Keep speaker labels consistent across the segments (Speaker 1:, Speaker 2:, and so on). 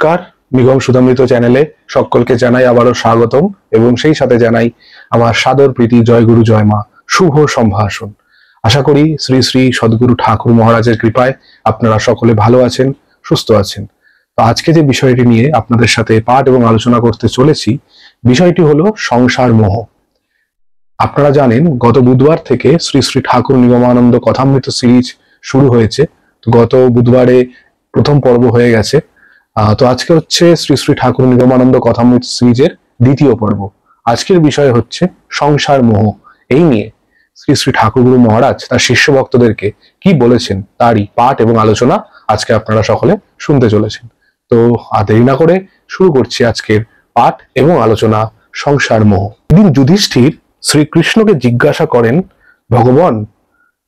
Speaker 1: নমস্কার, নিগম সুধামৃত চ্যানেলে সকলকে জানাই আবারও স্বাগতম এবং সেই সাথে জানাই আমার সাদর প্রীতি। জয় গুরু জয় মা, শুভ সম্ভাষণ। আশা করি শ্রী শ্রী সদ্গুরু ঠাকুর মহারাজের কৃপায় আপনারা সকলে ভালো আছেন, সুস্থ আছেন। তো আজকে যে বিষয়টি নিয়ে আপনাদের সাথে পাঠ এবং আলোচনা করতে চলেছি, বিষয়টি হলো সংসার মোহ। আপনারা জানেন গত বুধবার থেকে শ্রী শ্রী ঠাকুর নিগমানন্দ কথামৃত সিরিজ শুরু হয়েছে। তো গত বুধবারে প্রথম পর্ব হয়ে গেছে। তো আজকে হচ্ছে শ্রী শ্রী ঠাকুর নিগমানন্দ কথামৃত সিরিজের দ্বিতীয় পর্ব। আজকের বিষয় হচ্ছে সংসার মোহ। এই নিয়ে শ্রী শ্রী ঠাকুর গুরু মহারাজ তার শিষ্য ভক্তদেরকে কি বলেছেন তারই পাঠ এবং আলোচনা আজকে আপনারা সকলে শুনতে চলেছেন। তো আর দেরি না করে শুরু করছি আজকের পাঠ এবং আলোচনা, সংসার মোহ। একদিন যুধিষ্ঠির শ্রীকৃষ্ণকে জিজ্ঞাসা করেন, ভগবান,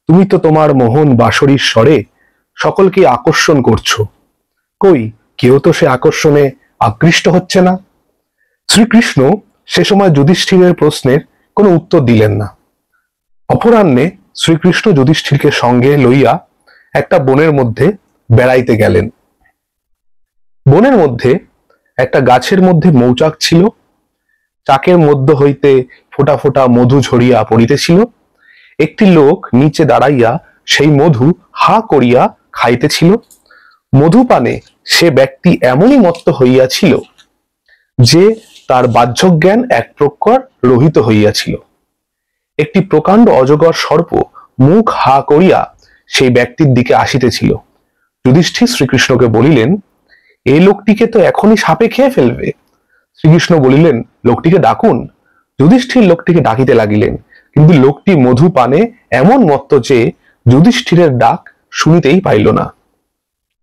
Speaker 1: তুমি তো তোমার মোহন বাঁশরীর স্বরে সকলকে আকর্ষণ করছো, কই কেউ তো সে আকর্ষণে আকৃষ্ট হচ্ছে না। শ্রীকৃষ্ণ সে সময় যুধিষ্ঠিরের প্রশ্নের কোনো উত্তর দিলেন না। অপরাহ্নে শ্রীকৃষ্ণ যুধিষ্ঠিরকে সঙ্গে লইয়া একটা বনের মধ্যে বেড়াইতে গেলেন। বনের মধ্যে একটা গাছের মধ্যে মৌচাক ছিল। চাকের মধ্য হইতে ফোঁটা ফোঁটা মধু ঝরিয়া পড়িতেছিল। একটি লোক নিচে দাঁড়াইয়া সেই মধু হা করিয়া খাইতেছিল। মধুপানে সে ব্যক্তি এমনই মত্ত হইয়াছিল যে তার বাহ্যজ্ঞান এক প্রকার রহিত হইয়াছিল। একটি প্রকাণ্ড অজগর সর্প মুখ হা করিয়া সেই ব্যক্তির দিকে আসিতেছিল। যুধিষ্ঠির শ্রীকৃষ্ণকে বলিলেন, এই লোকটিকে তো এখনই সাপে খেয়ে ফেলবে। শ্রীকৃষ্ণ বলিলেন, লোকটিকে ডাকুন। যুধিষ্ঠির লোকটিকে ডাকিতে লাগিলেন, কিন্তু লোকটি মধু পানে এমন মত্ত যে যুধিষ্ঠিরের ডাক শুনিতেই পাইল না।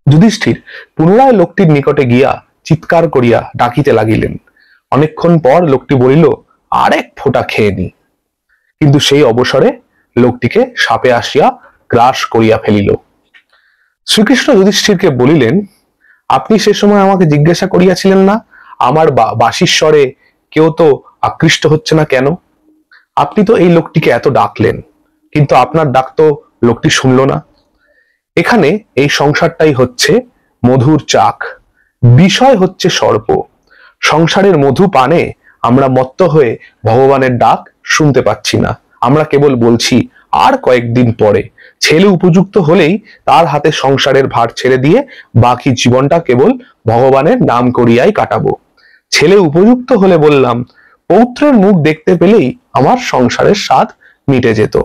Speaker 1: যুধিষ্ঠির পুনরায় লোকটির নিকটে গিয়া চিৎকার করিয়া ডাকিতে লাগিলেন। অনেকক্ষণ পর লোকটি বলিল, আর এক ফোঁটা খেয়ে নি। কিন্তু সেই অবসরে লোকটিকে সাপে আসিয়া গ্রাস করিয়া ফেলিল। শ্রীকৃষ্ণ যুধিষ্ঠিরকে বলিলেন, আপনি সে সময় আমাকে জিজ্ঞাসা করিয়াছিলেন না, আমার বাঁশির স্বরে কেউ তো আকৃষ্ট হচ্ছে না কেন? আপনি তো এই লোকটিকে এত ডাকলেন, কিন্তু আপনার ডাক তো লোকটি শুনল না। এখানে এই সংসারটাই হচ্ছে মধুর চাক, বিষয় হচ্ছে সর্প। সংসারের মধু পানে আমরা মত্ত হয়ে ভগবানের ডাক শুনতে পাচ্ছি না। আমরা কেবল বলছি, আর কয়েকদিন পরে ছেলে উপযুক্ত হলেই তার হাতে সংসারের ভার ছেড়ে দিয়ে বাকি জীবনটা কেবল ভগবানের নাম করিয়াই কাটাবো। ছেলে উপযুক্ত হলে বললাম, পৌত্রের মুখ দেখতে পেলেই আমার সংসারের স্বাদ মিটে যেত।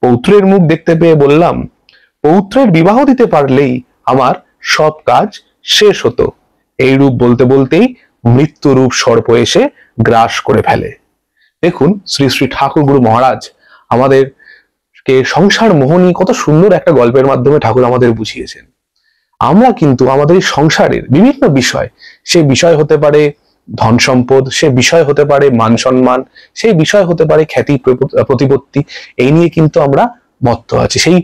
Speaker 1: পৌত্রের মুখ দেখতে পেয়ে বললাম, পৌত্রের বিবাহ দিতে পারলেই আমার সব কাজ শেষ হতো। এই রূপ বলতে বলতেই মৃত্যুরূপ সর্প এসে গ্রাস করে ফেলে। দেখুন, শ্রী শ্রী ঠাকুর গুরু মহারাজ আমাদেরকে সংসার মোহনী কত সুন্দর একটা গল্পের মাধ্যমে ঠাকুর আমাদের বুঝিয়েছেন। আমরা কিন্তু আমাদের এই সংসারের বিভিন্ন বিষয়, সে বিষয় হতে পারে ধন সম্পদ, সে বিষয় হতে পারে মান সম্মান, সেই বিষয় হতে পারে খ্যাতি প্রতিপত্তি, এই নিয়ে কিন্তু আমরা মত্ত আছি। সেই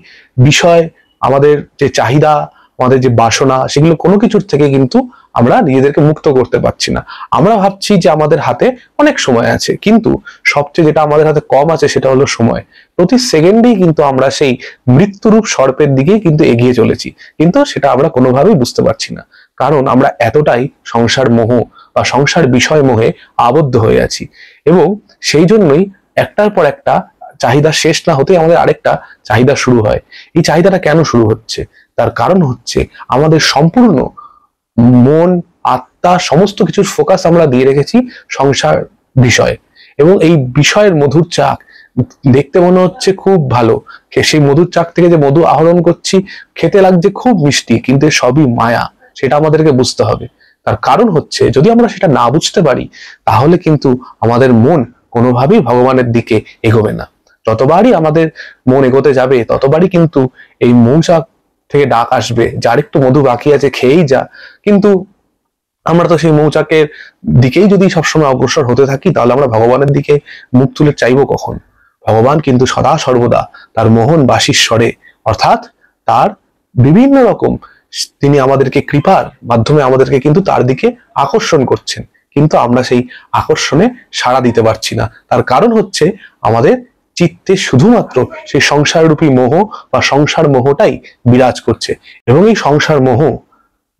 Speaker 1: বিষয়, আমাদের যে চাহিদা, আমাদের যে বাসনা, সেগুলো কোনো কিছুর থেকে কিন্তু আমরা নিজেদেরকে মুক্ত করতে পারছি না। আমরা ভাবছি যে আমাদের হাতে অনেক সময় আছে, কিন্তু সবচেয়ে যেটা আমাদের হাতে কম আছে সেটা হলো সময়। প্রতি সেকেন্ডেই কিন্তু আমরা সেই মৃত্যুরূপ সর্পের দিকেই কিন্তু এগিয়ে চলেছি, কিন্তু সেটা আমরা কোনোভাবেই বুঝতে পারছি না, কারণ আমরা এতটাই সংসার মোহ বা সংসার বিষয় মোহে আবদ্ধ হয়ে আছি। এবং সেই জন্যই একটার পর একটা চাহিদা শেষ না হতে আমাদের আরেকটা চাহিদা শুরু হয়। এই চাহিদাটা কেন শুরু হচ্ছে? তার কারণ হচ্ছে আমাদের সম্পূর্ণ মন, আত্মা, সমস্ত কিছুর ফোকাস আমরা দিয়ে রেখেছি সংসার বিষয়ে। এবং এই বিষয়ের মধুর চাক দেখতে মনে হচ্ছে খুব ভালো, সেই মধুর চাক থেকে যে মধু আহরণ করছি খেতে লাগছে খুব মিষ্টি, কিন্তু সবই মায়া, সেটা আমাদেরকে বুঝতে হবে। তার কারণ হচ্ছে, যদি আমরা সেটা না বুঝতে পারি তাহলে কিন্তু আমাদের মন কোনোভাবেই ভগবানের দিকে এগোবে না। যতবারই আমাদের মন এগোতে যাবে ততবারই কিন্তু এই মৌচাক থেকে ডাক আসবে, যার একটু মধু বাকি আছে খেয়েই যা। কিন্তু আমরা তো সেই মৌচাকের দিকেই যদি সবসময় অগ্রসর হতে থাকি, তাহলে আমরা ভগবানের দিকে মুখ তুলে চাইবো কখন? ভগবান কিন্তু সদা সর্বদা তার মোহন বাঁশির স্বরে, অর্থাৎ তার বিভিন্ন রকম, তিনি আমাদেরকে কৃপার মাধ্যমে আমাদেরকে কিন্তু তার দিকে আকর্ষণ করছেন, কিন্তু আমরা সেই আকর্ষণে সাড়া দিতে পারছি না। তার কারণ হচ্ছে আমাদের চিত্তে শুধুমাত্র সেই সংসার রূপী মোহ বা সংসার মোহটাই বিরাজ করছে। এবং এই সংসার মোহ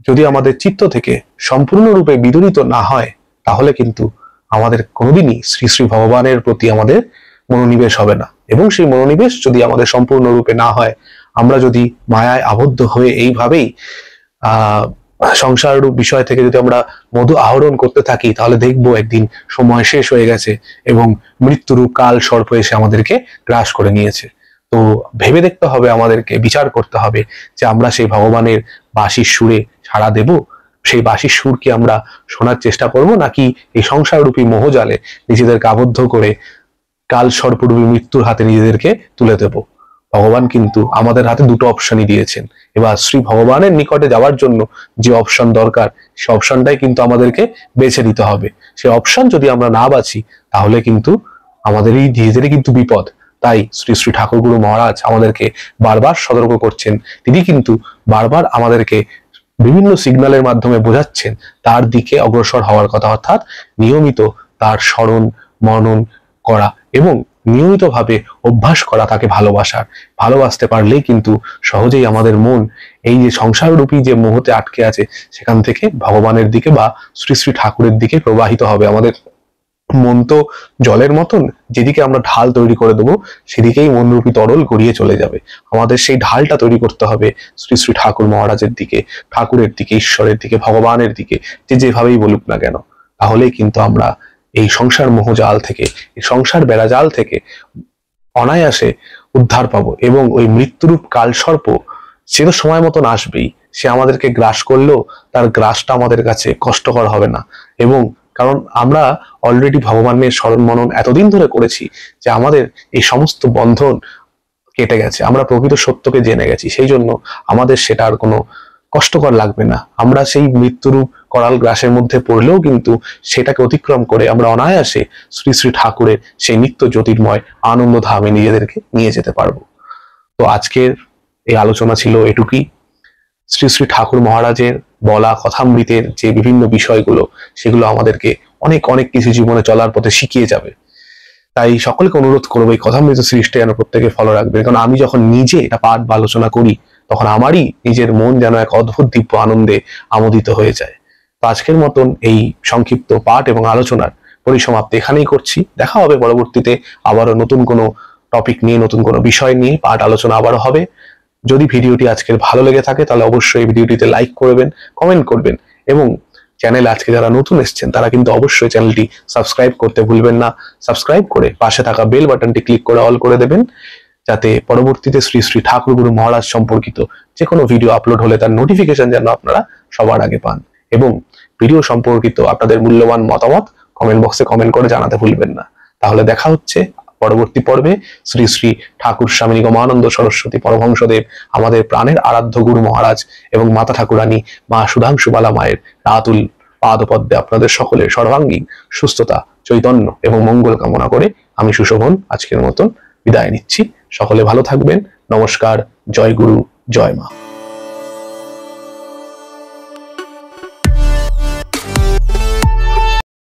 Speaker 1: যদি আমাদের চিত্ত থেকে সম্পূর্ণরূপে বিদরিত না হয়, তাহলে কিন্তু আমাদের কোনোদিনই শ্রী শ্রী ভগবানের প্রতি আমাদের মনোনিবেশ হবে না। এবং সেই মনোনিবেশ যদি আমাদের সম্পূর্ণরূপে না হয়, আমরা যদি মায়ায় আবদ্ধ হয়ে এইভাবেই সংসার রূপ বিষয় থেকে যদি আমরা মধু আহরণ করতে থাকি, তাহলে দেখবো একদিন সময় শেষ হয়ে গেছে এবং মৃত্যুরূপ কাল সর্প এসে আমাদেরকে গ্রাস করে নিয়েছে। তো ভেবে দেখতে হবে, আমাদেরকে বিচার করতে হবে যে আমরা সেই ভগবানের বাঁশির সুরে সাড়া দেব, সেই বাঁশির সুর কি আমরা শোনার চেষ্টা করব, নাকি এই সংসাররূপী মোহজালে নিজেদেরকে আবদ্ধ করে কাল সর্পরূপী মৃত্যুর হাতে নিজেদেরকে তুলে দেব। ভগবান কিন্তু আমাদের হাতে দুটো অপশনই দিয়েছেন। এবার শ্রী ভগবানের নিকটে যাওয়ার জন্য যে অপশন দরকার, সে অপশনটাই কিন্তু আমাদেরকে বেছে নিতে হবে। সে অপশন যদি আমরা না বাছি, তাহলে কিন্তু আমাদের এই নিজেদেরই কিন্তু বিপদ। তাই শ্রী শ্রী ঠাকুর গুরু মহারাজ আমাদেরকে বারবার সতর্ক করছেন। তিনি কিন্তু বারবার আমাদেরকে বিভিন্ন সিগন্যালের মাধ্যমে বোঝাচ্ছেন তার দিকে অগ্রসর হওয়ার কথা, অর্থাৎ নিয়মিত তার স্মরণ মনন করা এবং নিয়মিতভাবে অভ্যাস করা তাকে ভালোবাসার। ভালোবাসতে পারলেই কিন্তু সহজেই আমাদের মন এই যে সংসাররূপী যে মোহতে আটকে আছে, সেখান থেকে ভগবানের দিকে বা শ্রী শ্রী ঠাকুরের দিকে প্রবাহিত হবে। আমাদের মন তো জলের মতন, যেদিকে আমরা ঢাল তৈরি করে দেবো, সেদিকেই মনরূপী তরল গড়িয়ে চলে যাবে। আমাদের সেই ঢালটা তৈরি করতে হবে শ্রী শ্রী ঠাকুর মহারাজের দিকে, ঠাকুরের দিকে, ঈশ্বরের দিকে, ভগবানের দিকে, যে যেভাবেই বলুক না কেন। তাহলেই কিন্তু আমরা এই সংসার মোহজাল থেকে, এই সংসার বেড়াজাল থেকে অনায়াসে উদ্ধার পাবো। এবং ওই মৃত্যুরূপ কালসর্প সে তো সময় মতন আসবেই, সে আমাদেরকে গ্রাস করলেও তার গ্রাসটা আমাদের কাছে কষ্টকর হবে না। এবং কারণ আমরা অলরেডি ভগবানের স্মরণ মনন এতদিন ধরে করেছি যে আমাদের এই সমস্ত বন্ধন কেটে গেছে, আমরা প্রকৃত সত্যকে জেনে গেছি। সেই জন্য আমাদের সেটা আর কোনো কষ্টকর লাগবে না। আমরা সেই মৃত্যুরূপ করাল গ্রাসের মধ্যে পড়লেও কিন্তু সেটাকে অতিক্রম করে আমরা অনায়াসে শ্রী শ্রী ঠাকুরের সেই নিত্য জ্যোতির্ময় আনন্দ ধামে নিজেদেরকে নিয়ে যেতে পারবো। তো আজকের এই আলোচনা ছিল এটুকুই। শ্রী শ্রী ঠাকুর মহারাজের বলা কথামৃতের যে বিভিন্ন বিষয়গুলো, সেগুলো আমাদেরকে অনেক অনেক কিছু জীবনে চলার পথে শিখিয়ে যাবে। তাই সকলকে অনুরোধ করবো এই কথামৃত সিরিজটা যেন প্রত্যেকে ফলো রাখবেন। কারণ আমি যখন নিজে এটা পাঠ বা আলোচনা করি, তখন আমারই নিজের মন যেন এক অদ্ভুত দিব্য আনন্দে আমোদিত হয়ে যায়। তো আজকের মতন এই সংক্ষিপ্ত পাঠ এবং আলোচনার পরিসমাপ্তি এখানেই করছি। দেখা হবে পরবর্তীতে আবারও নতুন কোনো টপিক নিয়ে, নতুন কোনো বিষয় নিয়ে পাঠ আলোচনা আবারও হবে। যদি ভিডিওটি আজকের ভালো লেগে থাকে, তাহলে অবশ্যই ভিডিওটিতে লাইক করবেন, কমেন্ট করবেন এবং চ্যানেলে আজকে যারা নতুন এসেছেন তারা কিন্তু অবশ্যই চ্যানেলটি সাবস্ক্রাইব করতে ভুলবেন না। সাবস্ক্রাইব করে পাশে থাকা বেল বাটনটি ক্লিক করে অল করে দেবেন, যাতে পরবর্তীতে শ্রী শ্রী ঠাকুর গুরু মহারাজ সম্পর্কিত যে কোনো ভিডিও আপলোড হলে তার নোটিফিকেশন যেন আপনারা সবার আগে পান। এবং ভিডিও সম্পর্কিত আপনাদের মূল্যবান মতামত কমেন্ট বক্সে কমেন্ট করে জানাতে ভুলবেন না। তাহলে দেখা হচ্ছে পরবর্তী পর্বে। শ্রী শ্রী ঠাকুর স্বামী নিগমানন্দ সরস্বতী পরমহংসদেব, আমাদের প্রাণের আরাধ্য গুরু মহারাজ এবং মাতা ঠাকুরানী মা সুধাংশুবালা মায়ের রাতুল পাদপদ্মে আপনাদের সকলের সর্বাঙ্গীন সুস্থতা, চৈতন্য এবং মঙ্গল কামনা করে আমি সুশোভন আজকের মতন বিদায় নিচ্ছি। সকলে ভালো থাকবেন। নমস্কার। জয় গুরু, জয় মা।